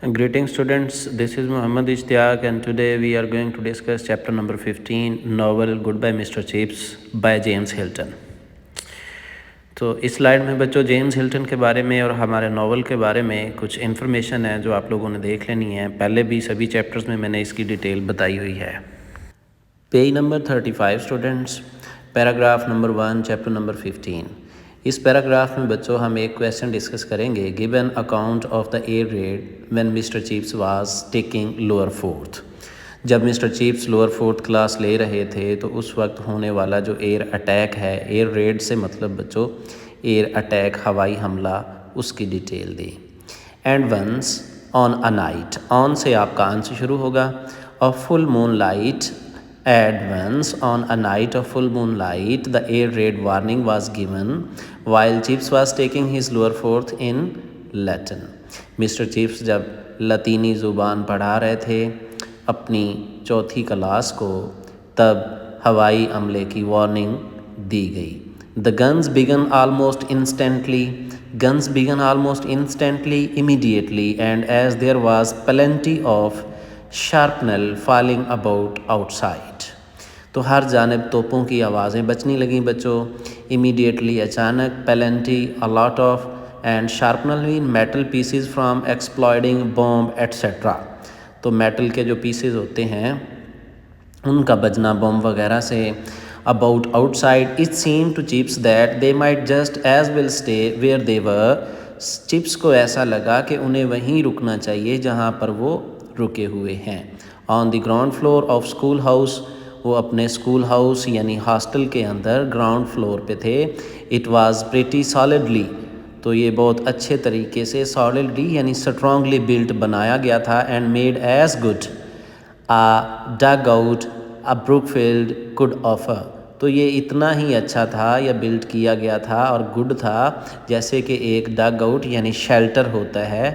Greetings students, this is Muhammad Ishtiaq and today we are going to discuss chapter number 15, novel Goodbye Mr. Chips by James Hilton. تو اس slide میں بچوں James Hilton کے بارے میں اور ہمارے novel کے بارے میں کچھ انفارمیشن ہے جو آپ لوگوں نے دیکھ لینی ہے. پہلے بھی سبھی چیپٹرز میں نے اس کی ڈیٹیل بتائی ہوئی ہے. Page number 35 students, paragraph number 1 chapter number 15. اس پیراگراف میں بچوں ہم ایک کویسچن ڈسکس کریں گے. Give an account of the air raid when Mr Chips was taking lower fourth. جب Mr Chips lower fourth class لے رہے تھے تو اس وقت ہونے والا جو ایئر اٹیک ہے، ایئر ریڈ سے مطلب بچوں ایئر اٹیک، ہوائی حملہ، اس کی ڈیٹیل دی. And once on a night, on سے آپ کا آن سے شروع ہوگا. Of full moonlight, at once on a night of full moonlight the air raid warning was given while Chips was taking his lower fourth in Latin. Mr Chips جب لاطینی زبان پڑھا رہے تھے اپنی چوتھی کلاس کو، تب ہوائی عملے کی وارننگ دی گئی. The guns began almost instantly. Guns began almost instantly, immediately, and as there was plenty of shrapnel falling about outside. تو ہر جانب توپوں کی آوازیں بچنے لگیں بچوں. immediately اچانک، plenty a lot of, and shrapnel mean metal pieces from exploding bomb etc. تو metal کے جو پیسز ہوتے ہیں ان کا بجنا بم وغیرہ سے. about outside it seemed to Chips that they might just as well stay where they were. Chips کو ایسا لگا کہ انہیں وہیں رکنا چاہیے جہاں پر وہ رکے ہوئے ہیں. on the ground floor of school house، وہ اپنے اسکول ہاؤس یعنی ہاسٹل کے اندر گراؤنڈ فلور پہ تھے. اٹ واز پریٹی سالڈلی، تو یہ بہت اچھے طریقے سے سالڈلی یعنی اسٹرانگلی بلٹ بنایا گیا تھا. And made as good a dugout a Brookfield code offer, تو یہ اتنا ہی اچھا تھا یا بلٹ کیا گیا تھا اور گڈ تھا جیسے کہ ایک ڈگ آؤٹ یعنی شیلٹر ہوتا ہے،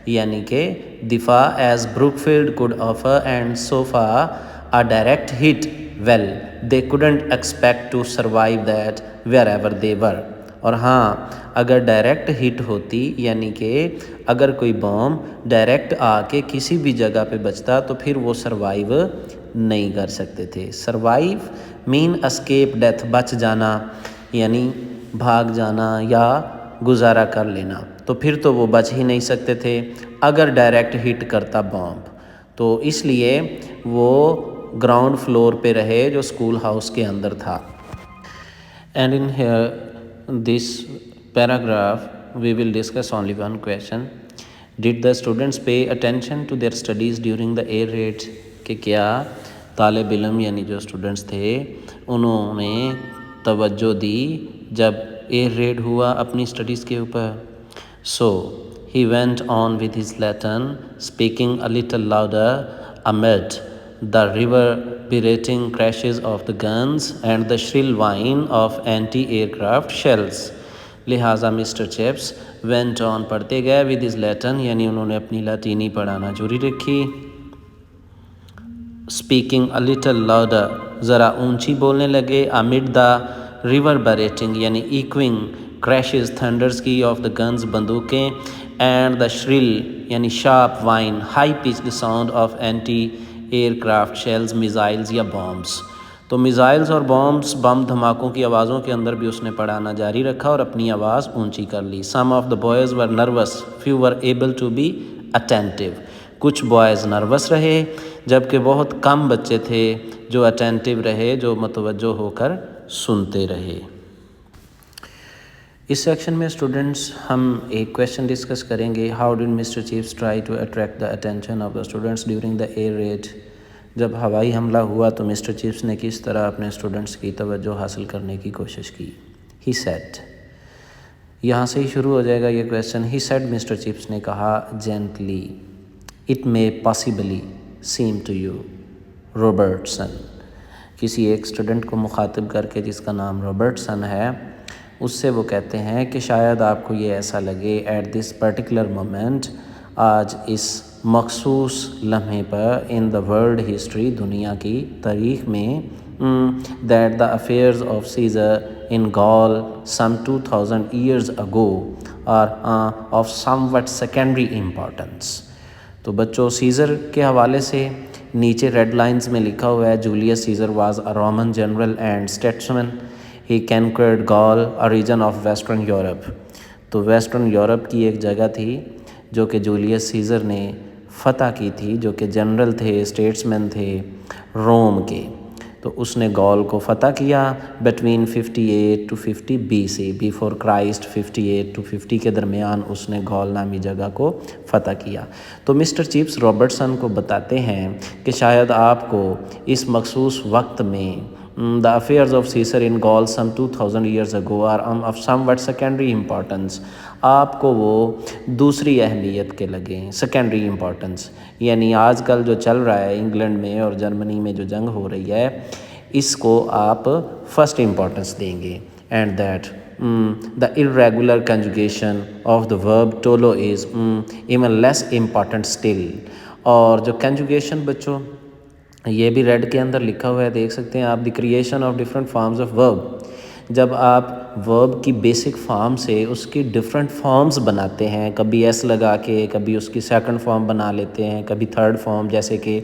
یعنی کہ دفاع. As Brookfield code offer and sofa a direct hit, well they couldn't expect to survive that wherever they were. اور ہاں اگر ڈائریکٹ ہٹ ہوتی یعنی کہ اگر کوئی بوم ڈائریکٹ آ کے کسی بھی جگہ پہ بچتا تو پھر وہ سروائیو نہیں کر سکتے تھے. سروائیو مین اسکیپ ڈیتھ، بچ جانا یعنی بھاگ جانا یا گزارا کر لینا. تو پھر تو وہ بچ ہی نہیں سکتے تھے اگر ڈائریکٹ ہٹ کرتا بومب. تو اس لیے وہ گراؤنڈ فلور پہ رہے جو اسکول ہاؤس کے اندر تھا. And in this paragraph we will discuss only one question. Did the students pay attention to their studies during the air raid, کہ کیا طالب علم یعنی جو اسٹوڈنٹس تھے انہوں نے توجہ دی جب ایئر ریڈ ہوا اپنی اسٹڈیز کے اوپر. سو he went on with his Latin, speaking a little louder amid the reverberating crashes of the guns and the shrill whine of anti-aircraft shells. لہٰذا مسٹر چپس went on پڑھتے گئے with his Latin یعنی انہوں نے اپنی لاطینی پڑھانا جاری رکھی. speaking a little louder ذرا اونچی بولنے لگے. amid the reverberating یعنی echoing crashes thunders کی of the guns بندوقیں. and the shrill یعنی sharp whine high pitched sound of anti aircraft shells missiles یا bombs. تو میزائلز اور بومبس، بم دھماکوں کی آوازوں کے اندر بھی اس نے پڑھانا جاری رکھا اور اپنی آواز اونچی کر لی. some of the boys were nervous, few were able to be attentive. کچھ بوائز نروس رہے جبکہ بہت کم بچے تھے جو اٹینٹیو رہے، جو متوجہ ہو کر سنتے رہے. اس سیکشن میں اسٹوڈنٹس ہم ایک کویشچن ڈسکس کریں گے. How did Mr Chips try to attract the attention of the students during the air raid. جب ہوائی حملہ ہوا تو مسٹر چپس نے کس طرح اپنے اسٹوڈنٹس کی توجہ حاصل کرنے کی کوشش کی. ہی سیڈ، یہاں سے ہی شروع ہو جائے گا یہ question. He said, Mr Chips نے کہا gently, it may possibly seem to you Robertson. کسی ایک اسٹوڈنٹ کو مخاطب کر کے جس کا نام روبرٹسن ہے، اس سے وہ کہتے ہیں کہ شاید آپ کو یہ ایسا لگے ایٹ دس پرٹیکولر مومنٹ، آج اس مخصوص لمحے پر، ان دا ورلڈ ہسٹری دنیا کی تاریخ میں، that the affairs of Caesar in Gaul some 2000 years ago are of somewhat secondary importance. تو بچوں سیزر کے حوالے سے نیچے ریڈ لائنز میں لکھا ہوا ہے Julius Caesar was a Roman general and statesman. He conquered Gaul a region of Western Europe. تو ویسٹرن یورپ کی ایک جگہ تھی جو کہ جولیس سیزر نے فتح کی تھی، جو کہ جنرل تھے، اسٹیٹسمین تھے روم کے. تو اس نے گال کو فتح کیا between 58 to 50 BC before Christ. 58 to 50 کے درمیان اس نے گال نامی جگہ کو فتح کیا. تو مسٹر چیپس رابرٹسن کو بتاتے ہیں کہ شاید آپ کو اس مخصوص وقت میں the affairs of Caesar in Gaul some 2000 years ago are of somewhat secondary importance. آپ کو وہ دوسری اہمیت کے لگیں، سیکنڈری امپورٹنس، یعنی آج کل جو چل رہا ہے انگلینڈ میں اور جرمنی میں جو جنگ ہو رہی ہے اس کو آپ فرسٹ امپورٹنس دیں گے. And that the irregular conjugation of the verb to is even less important still. اور جو کنجوگیشن بچوں یہ بھی ریڈ کے اندر لکھا ہوا ہے، دیکھ سکتے ہیں آپ، the creation of different forms of verb. جب آپ ورب کی بیسک فارم سے اس کی ڈفرینٹ فارمز بناتے ہیں، کبھی ایس لگا کے، کبھی اس کی سیکنڈ فارم بنا لیتے ہیں، کبھی تھرڈ فارم، جیسے کہ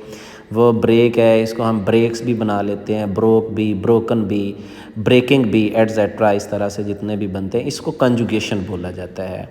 وہ بریک ہے اس کو ہم بریکس بھی بنا لیتے ہیں، بروک بھی، بروکن بھی، بریکنگ بھی، ایٹسیٹرا، اس طرح سے جتنے بھی بنتے ہیں اس کو کنجوگیشن بولا جاتا ہے.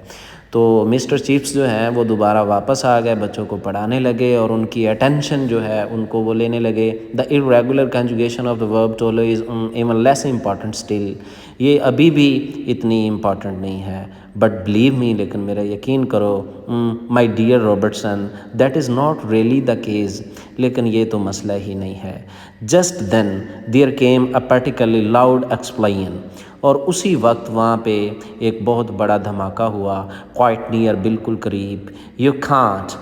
تو مسٹر چیپس جو ہیں وہ دوبارہ واپس آ گئے، بچوں کو پڑھانے لگے اور ان کی اٹینشن جو ہے ان کو وہ لینے لگے. دا irregular conjugation of the verb to is even less important still. یہ ابھی بھی اتنی امپورٹنٹ نہیں ہے. بٹ بلیو می، لیکن میرا یقین کرو my dear Robertson, that is not really the case. لیکن یہ تو مسئلہ ہی نہیں ہے. Just then there came a particularly loud explosion. اور اسی وقت وہاں پہ ایک بہت بڑا دھماکہ ہوا، کوائٹ نیئر، بالکل قریب. یو کانٹ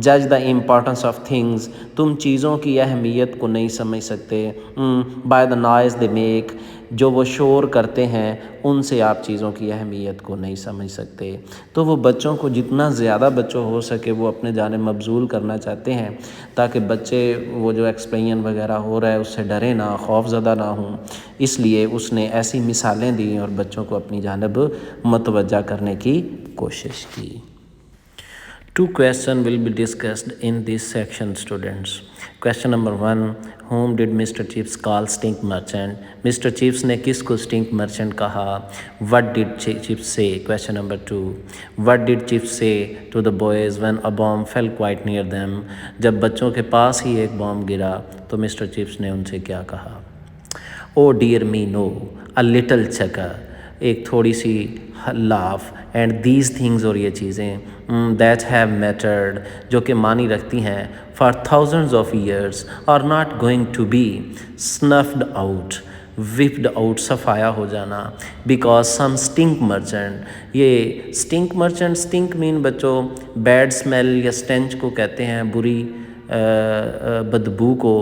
جج دا امپورٹنس آف تھنگز. تم چیزوں کی اہمیت کو نہیں سمجھ سکتے by the noise they make. جو وہ شور کرتے ہیں ان سے آپ چیزوں کی اہمیت کو نہیں سمجھ سکتے. تو وہ بچوں کو جتنا زیادہ بچوں ہو سکے وہ اپنے جانب مبذول کرنا چاہتے ہیں تاکہ بچے وہ جو ایکسپلین وغیرہ ہو رہا ہے اس سے ڈرے نہ، خوف زدہ نہ ہوں. اس لیے اس نے ایسی مثالیں دیں اور بچوں کو اپنی جانب متوجہ کرنے کی کوشش کی. Two questions will be discussed in this section, students. Question number 1, whom did Mr. Chips call stink merchant? Mr. Chips نے کس کو stink merchant کہا؟ What did Chips say? Question number 2, what did Chips say to the boys when a bomb fell quite near them? جب بچوں کے پاس ہی ایک بام گرا تو مسٹر چپس نے ان سے کیا کہا؟ Oh dear me no, a little chuckle، ایک تھوڑی سی laugh، and these things، اور یہ چیزیں that have mattered، جو کہ معنی رکھتی ہیں for thousands of years are not going to be snuffed out، whipped out، صفایا ہو جانا because some stink merchant. یہ stink merchant، stink mean بچوں بیڈ smell یا stench کو کہتے ہیں، بری بدبو کو.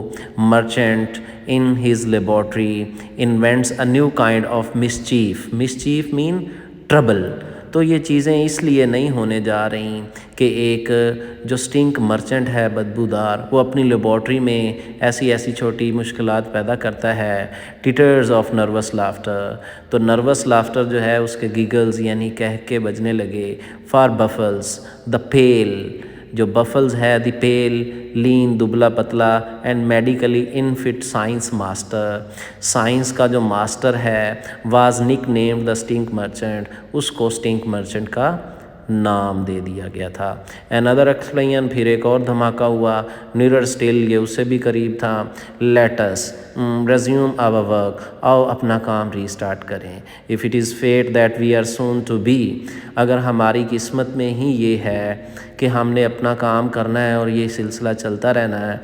Merchant in his laboratory invents a new kind of mischief mean trouble. تو یہ چیزیں اس لیے نہیں ہونے جا رہی کہ ایک جو سٹنک مرچنٹ ہے بدبودار وہ اپنی لیبارٹری میں ایسی چھوٹی مشکلات پیدا کرتا ہے. ٹیٹرز آف نروس لافٹر، تو نروس لافٹر جو ہے اس کے گیگلز یعنی کہہ کے بجنے لگے. فار بفلز دا پیل، جو بفلز ہے دی پیل، لین دبلا پتلا، and medically انفٹ science master, science کا جو ماسٹر ہے واز نک نیم دا سٹنک مرچنٹ، اس کو سٹنک مرچنٹ کا نام دے دیا گیا تھا. another explain، پھر ایک اور دھماکہ ہوا. nearer still، یہ اس سے بھی قریب تھا. let us resume our work، آؤ اپنا کام ریسٹارٹ کریں. if it is fate that we are soon to be، اگر ہماری قسمت میں ہی یہ ہے کہ ہم نے اپنا کام کرنا ہے اور یہ سلسلہ چلتا رہنا ہے.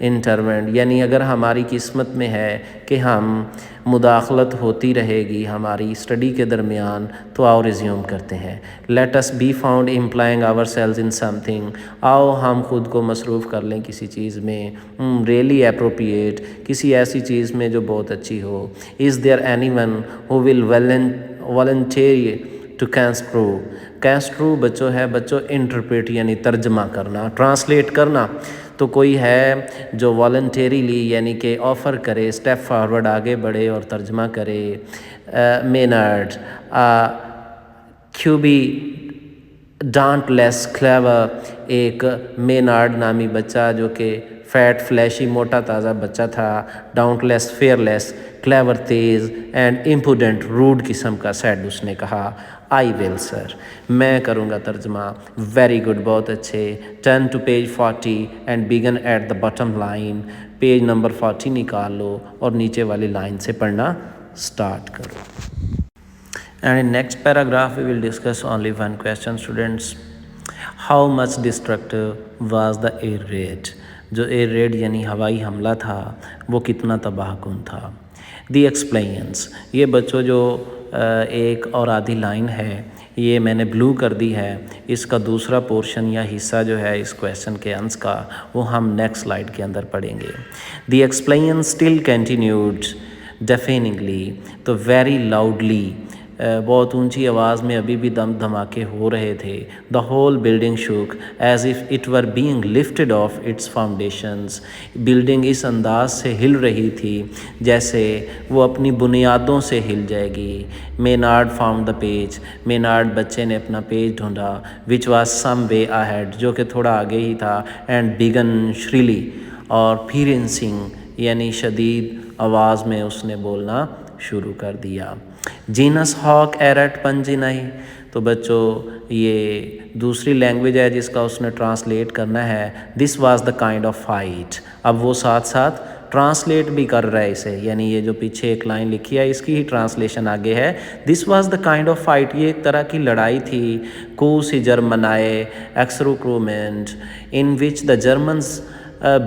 انٹرونٹ، یعنی اگر ہماری قسمت میں ہے کہ ہم مداخلت ہوتی رہے گی ہماری اسٹڈی کے درمیان تو آؤ ریزیوم کرتے ہیں. Let us be found implying ourselves in something، آؤ ہم خود کو مصروف کر لیں کسی چیز میں. really appropriate، کسی ایسی چیز میں جو بہت اچھی ہو. is there anyone who will volunteer to construe بچوں ہے بچوں انٹرپریٹ یعنی ترجمہ کرنا، ٹرانسلیٹ کرنا. تو کوئی ہے جو والنٹیریلی یعنی کہ آفر کرے، اسٹیپ فارورڈ آگے بڑھے اور ترجمہ کرے. مینرڈ کیوبی ڈانٹ لیس کلیور ایک مینارڈ نامی بچہ جو کہ فیٹ فلیشی موٹا تازہ بچہ تھا، ڈاؤنٹ لیس فیئر لیس کلیور تیز اینڈ امپوڈنٹ روڈ قسم کا سیڈ اس نے کہا آئی ول سر، میں کروں گا ترجمہ، ویری گڈ بہت اچھے، turn to page 40 and begin at the bottom line, page number 40 نکال لو اور نیچے والی لائن سے پڑھنا سٹارٹ کرو. And in next paragraph we will discuss only one question students. How much destructive was the air raid? جو air raid یعنی ہوائی حملہ تھا وہ کتنا تباہ کن تھا. The explains، یہ بچوں جو ایک اور آدھی لائن ہے یہ میں نے بلو کر دی ہے، اس کا دوسرا پورشن یا حصہ جو ہے اس کویشچن کے آنسر کا وہ ہم نیکسٹ سلائیڈ کے اندر پڑھیں گے. The explains still continued deafeningly، تو very loudly، بہت اونچی آواز میں ابھی بھی دم دھماکے ہو رہے تھے. The whole building shook as if it were being lifted off its foundations، building اس انداز سے ہل رہی تھی جیسے وہ اپنی بنیادوں سے ہل جائے گی. Maynard found the page، Maynard بچے نے اپنا page ڈھونڈا، which was some way ahead، جو کہ تھوڑا آگے ہی تھا، and began shrilly، اور پھر hissing یعنی شدید آواز میں اس نے بولنا شروع کر دیا. جینس ہاک ایرٹ پنجنائی، تو بچوں یہ دوسری لینگویج ہے جس کا اس نے ٹرانسلیٹ کرنا ہے. This was the kind of fight, اب وہ ساتھ ساتھ ٹرانسلیٹ بھی کر رہا ہے اسے، یعنی یہ جو پیچھے ایک لائن لکھی ہے اس کی ہی ٹرانسلیشن آگے ہے. This was the kind of fight, یہ ایک طرح کی لڑائی تھی. کو سی جرمنائے ایکسروکرومنٹ ان وچ دا جرمنز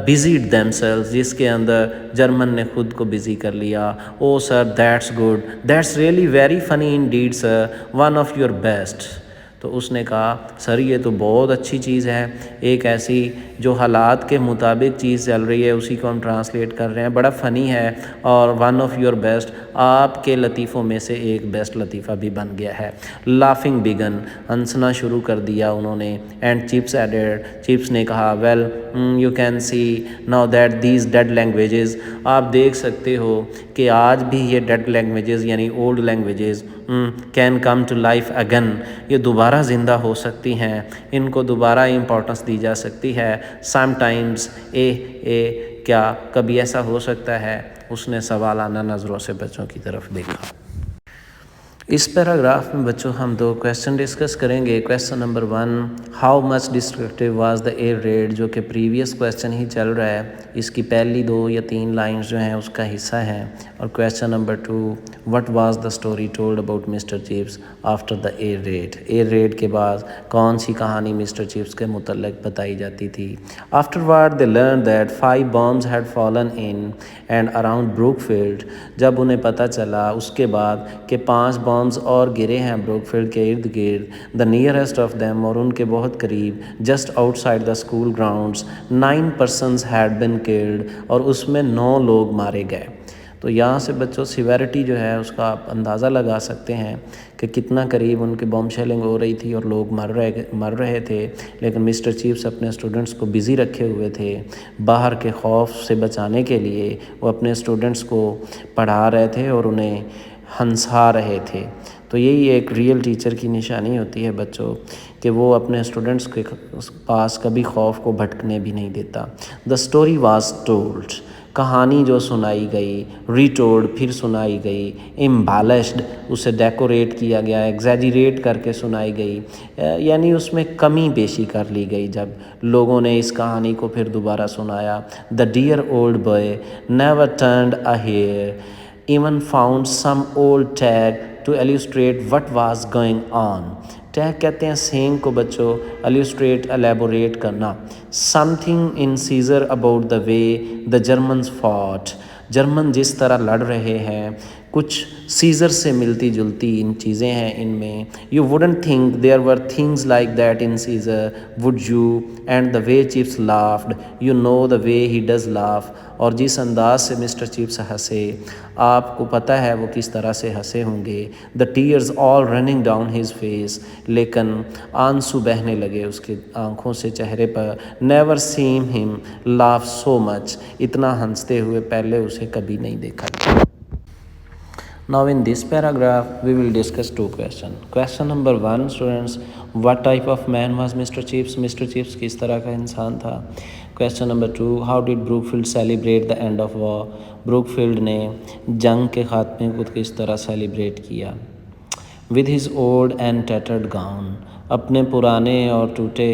بزیڈ themselves، جس کے اندر جرمن نے خود کو بزی کر لیا. Oh sir that's good, that's really very funny indeed sir, one of your best. تو اس نے کہا سر یہ تو بہت اچھی چیز ہے، ایک ایسی جو حالات کے مطابق چیز چل رہی ہے اسی کو ہم ٹرانسلیٹ کر رہے ہیں، بڑا فنی ہے، اور ون آف یور بیسٹ، آپ کے لطیفوں میں سے ایک بیسٹ لطیفہ بھی بن گیا ہے. لافنگ بگن، ہنسنا شروع کر دیا انہوں نے. اینڈ چپس ایڈیڈ، چپس نے کہا well you can see now that these dead languages, آپ دیکھ سکتے ہو کہ آج بھی یہ ڈیڈ لینگویجز یعنی old languages can come to life again, یہ دوبارہ زندہ ہو سکتی ہیں، ان کو دوبارہ امپورٹنس دی جا سکتی ہے. سم ٹائمز کیا کبھی ایسا ہو سکتا ہے؟ اس نے سوالانہ نظروں سے بچوں کی طرف دیکھا. اس پیراگراف میں بچوں ہم دو کویسچن ڈسکس کریں گے. Question number 1، how much destructive was the air raid, جو کہ پریویس کویسچن ہی چل رہا ہے، اس کی پہلی 2 یا 3 لائنز جو ہیں اس کا حصہ ہیں. اور question number 2، what was the story told about Mr Chips after the air raid, air raid کے بعد کون سی کہانی مسٹر چپس کے متعلق بتائی جاتی تھی. After ward they learn that 5 bombs had fallen in and around بروکفیلڈ، جب انہیں پتہ چلا اس کے بعد کہ 5 bombs اور گرے ہیں بروکفیلڈ کے ارد گرد. دا نیئرسٹ آف دیم، اور ان کے بہت قریب، just out side the school grounds 9 persons had been killed، اور اس میں 9 لوگ مارے گئے. تو یہاں سے بچوں سیویرٹی جو ہے اس کا آپ اندازہ لگا سکتے ہیں کہ کتنا قریب ان کے بم شیلنگ ہو رہی تھی اور لوگ مر رہے تھے، لیکن مسٹر چپس اپنے اسٹوڈنٹس کو بزی رکھے ہوئے تھے. باہر کے خوف سے بچانے کے لیے وہ اپنے اسٹوڈنٹس کو پڑھا رہے تھے اور انہیں ہنسا رہے تھے. تو یہی ایک ریئل ٹیچر کی نشانی ہوتی ہے بچوں کہ وہ اپنے اسٹوڈنٹس کے پاس کبھی خوف کو بھٹکنے بھی نہیں دیتا. دا اسٹوری واز ٹولڈ، کہانی جو سنائی گئی، ری ٹولڈ پھر سنائی گئی، امبالشڈ اسے ڈیکوریٹ کیا گیا، ایگزیجریٹ کر کے سنائی گئی، یعنی اس میں کمی بیشی کر لی گئی جب لوگوں نے اس کہانی کو پھر دوبارہ سنایا. The dear old boy never turned a hair even found some old tag to illustrate what was going on. Tag کہتے ہیں سینگ کو بچوں، ایلوسٹریٹ ایلیبوریٹ کرنا. Something in Caesar about the way the Germans fought, German جس طرح لڑ رہے ہیں کچھ سیزر سے ملتی جلتی ان چیزیں ہیں ان میں. You wouldn't think there were things like that in Caesar would you, and the way Chips laughed you know the way he does laugh, اور جس انداز سے مسٹر چپس ہنسے آپ کو پتہ ہے وہ کس طرح سے ہنسے ہوں گے. دا ٹیئرز آل رننگ ڈاؤن ہز فیس، لیکن آنسو بہنے لگے اس کے آنکھوں سے چہرے پر. نیور سیم ہم لاف سو مچ، اتنا ہنستے ہوئے پہلے اسے کبھی نہیں دیکھا. Now in this paragraph we will discuss 2 questions. Question number 1 students, What type of man was Mr. Chips? Mr. Chips کس طرح کا انسان تھا. Question number 2. How did Brookfield celebrate the end of war? Brookfield نے جنگ کے خاتمے کو کس طرح سیلیبریٹ کیا. With his old and tattered gown, اپنے پرانے اور ٹوٹے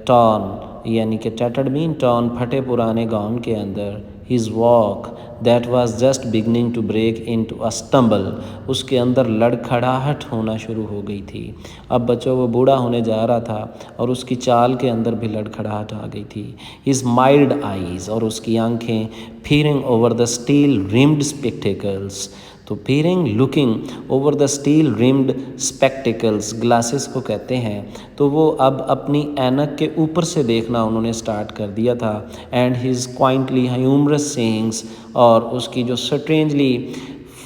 ٹان یعنی کہ tattered mean ٹان پھٹے پرانے گاؤن کے اندر. His walk that was just beginning to break into a stumble, اس کے اندر لڑکھڑاہٹ ہونا شروع ہو گئی تھی. اب بچوں وہ بوڑھا ہونے جا رہا تھا اور اس کی چال کے اندر بھی لڑکھڑاہٹ آ گئی تھی. His mild eyes, اور اس کی آنکھیں peering over the steel rimmed spectacles. تو peering looking over the steel rimmed spectacles glasses کو کہتے ہیں. تو وہ اب اپنی اینک کے اوپر سے دیکھنا انہوں نے سٹارٹ کر دیا تھا. And his quaintly humorous sayings, اور اس کی جو strangely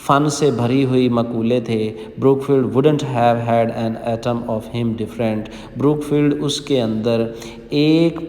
فن سے بھری ہوئی مقولے تھے. Brookfield wouldn't have had an atom of him different. Brookfield اس کے اندر ایک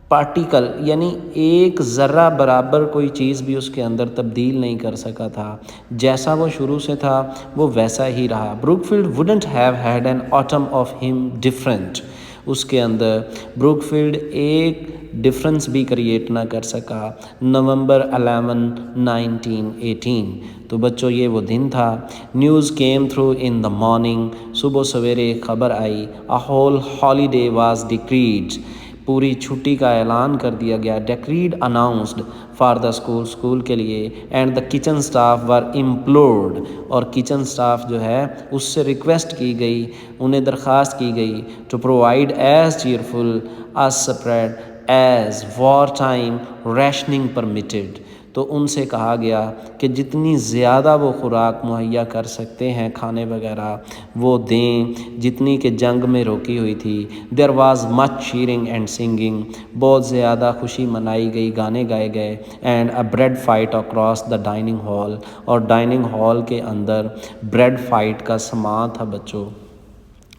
پارٹیکل یعنی ایک ذرہ برابر کوئی چیز بھی اس کے اندر تبدیل نہیں کر سکا تھا. جیسا وہ شروع سے تھا وہ ویسا ہی رہا. Brookfield wouldn't have had an atom of him different. اس کے اندر بروکفیلڈ ایک ڈفرنس بھی کریٹ نہ کر سکا. نومبر 11 1918. تو بچوں یہ وہ دن تھا. News came through in the morning. صبح سویرے خبر آئی. A whole holiday was decreed. پوری چھٹی کا اعلان کر دیا گیا. Decreed announced for the school کے لیے. اینڈ دا کچن اسٹاف ور امپلورڈ, اور کچن اسٹاف جو ہے اس سے ریکویسٹ کی گئی, انہیں درخواست کی گئی to provide as cheerful a spread as wartime rationing permitted. تو ان سے کہا گیا کہ جتنی زیادہ وہ خوراک مہیا کر سکتے ہیں کھانے وغیرہ وہ دیں جتنی کہ جنگ میں روکی ہوئی تھی. There was much cheering and singing. بہت زیادہ خوشی منائی گئی, گانے گائے گئے. And a bread fight across the dining hall. اور ڈائننگ ہال کے اندر بریڈ فائٹ کا سماں تھا بچوں.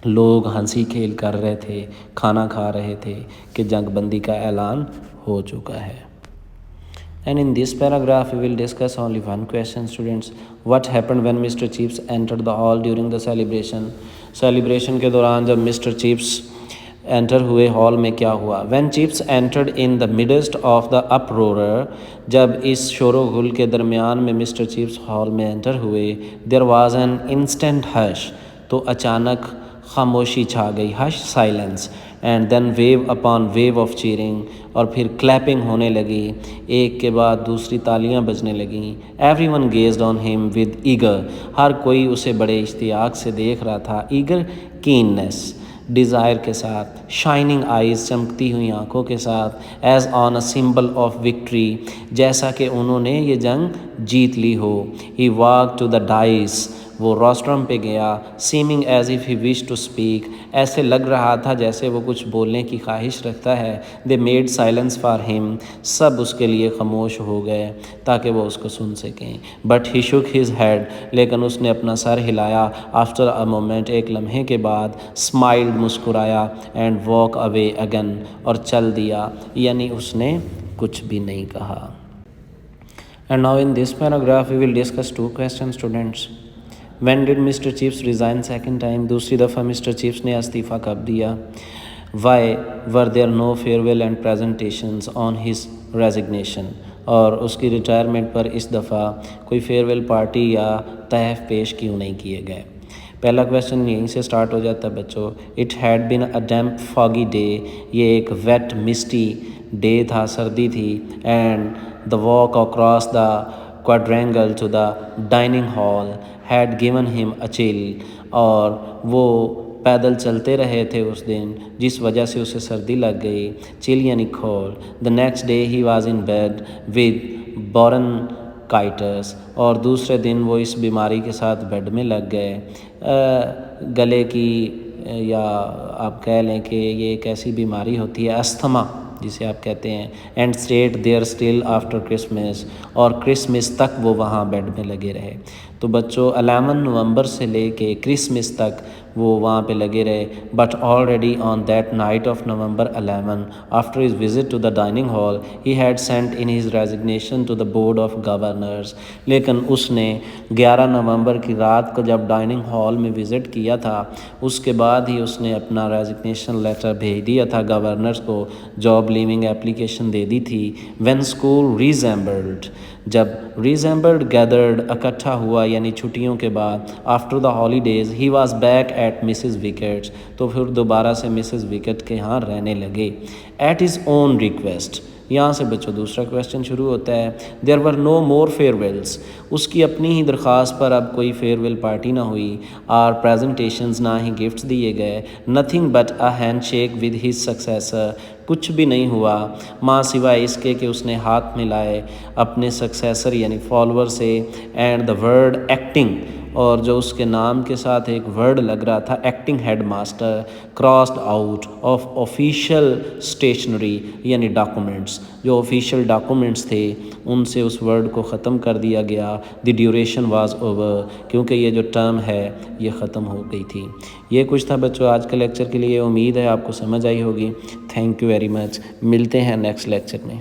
لوگ ہنسی کھیل کر رہے تھے, کھانا کھا رہے تھے کہ جنگ بندی کا اعلان ہو چکا ہے. And in this paragraph we will discuss only one question, students. What happened when Mr. Chips entered the hall during the celebration? Celebration کے دوران جب Mr. Chips انٹر ہوئے ہال میں کیا ہوا. When Chips entered in the midst of the uproar, جب اس شور و غل کے درمیان میں Mr. Chips ہال میں انٹر ہوئے, there was an instant hush. تو اچانک خاموشی چھا گئی. Hush, silence. And then wave upon wave of cheering. اور پھر کلیپنگ ہونے لگی, ایک کے بعد دوسری تالیاں بجنے لگیں. Everyone gazed on him with eager. ہر کوئی اسے بڑے اشتیاق سے دیکھ رہا تھا. Eager keenness, ڈیزائر کے ساتھ. شائننگ آئیز, چمکتی ہوئی آنکھوں کے ساتھ. As on a symbol of victory, جیسا کہ انہوں نے یہ جنگ جیت لی ہو. He walked to the dais. وہ روسٹرم پہ گیا. Seeming as if he wished to speak. ایسے لگ رہا تھا جیسے وہ کچھ بولنے کی خواہش رکھتا ہے. They made silence for him. سب اس کے لیے خاموش ہو گئے تاکہ وہ اس کو سن سکیں. But he shook his head. لیکن اس نے اپنا سر ہلایا. After a moment, ایک لمحے کے بعد. Smiled, مسکرایا. And walk away again. اور چل دیا, یعنی اس نے کچھ بھی نہیں کہا. And now in this paragraph we will discuss two questions, students. When did Mr. Chips resign second time? دوسری دفعہ Mr. Chips نے استعفیٰ کب دیا. Why were there no farewell and presentations on his resignation? اور اس کی ریٹائرمنٹ پر اس دفعہ کوئی farewell party یا تحف پیش کیوں نہیں کیے گئے. پہلا کویشچن یہیں سے سٹارٹ ہو جاتا ہے بچوں. It had been a damp foggy day. یہ ایک wet misty day تھا, سردی تھی. And the walk across the quadrangle to the dining hall had given him a chill. اور وہ پیدل چلتے رہے تھے اس دن جس وجہ سے اسے سردی لگ گئی. chill یعنی کھول. The next day he was in bed with bronchitis. اور دوسرے دن وہ اس بیماری کے ساتھ بیڈ میں لگ گئے. گلے کی یا آپ کہہ لیں کہ یہ ایک ایسی بیماری ہوتی ہے استھما جسے آپ کہتے ہیں. And stayed there still after Christmas. اور کرسمس تک وہ وہاں بیڈ میں لگے رہے. تو بچوں 11 نومبر سے لے کے کرسمس تک وہ وہاں پہ لگے رہے. But already on that night of November 11 after his visit to the dining hall he had sent in his resignation to the board of governors. لیکن اس نے 11 نومبر کی رات کو جب ڈائننگ ہال میں وزٹ کیا تھا اس کے بعد ہی اس نے اپنا ریزگنیشن لیٹر بھیج دیا تھا گورنرز کو, جاب لیونگ اپلیکیشن دے دی تھی. when school reassembled, جب reassembled gathered اکٹھا ہوا یعنی چھٹیوں کے بعد, after the holidays he was back at Mrs. Wicket's, تو پھر دوبارہ سے مسز وکٹ کے ہاں رہنے لگے. at his own request, یہاں سے بچوں دوسرا کویسچن شروع ہوتا ہے. there were no more farewells, اس کی اپنی ہی درخواست پر اب کوئی فیئر ویل پارٹی نہ ہوئی, اور پریزنٹیشنز نہ ہی گفٹس دیے گئے. nothing but a handshake with his successor, کچھ بھی نہیں ہوا ماں سوائے اس کے کہ اس نے ہاتھ ملائے اپنے سکسیسر یعنی فالوور سے. اینڈ دا ورڈ ایکٹنگ, اور جو اس کے نام کے ساتھ ایک ورڈ لگ رہا تھا acting headmaster, crossed out of official stationery یعنی ڈاکومنٹس, جو آفیشیل ڈاکومنٹس تھے ان سے اس ورڈ کو ختم کر دیا گیا. دی ڈیوریشن واز اوور, کیونکہ یہ جو ٹرم ہے یہ ختم ہو گئی تھی. یہ کچھ تھا بچوں آج کے لیکچر کے لیے. امید ہے آپ کو سمجھ آئی ہوگی. Thank you very much. ملتے ہیں نیکسٹ لیکچر میں.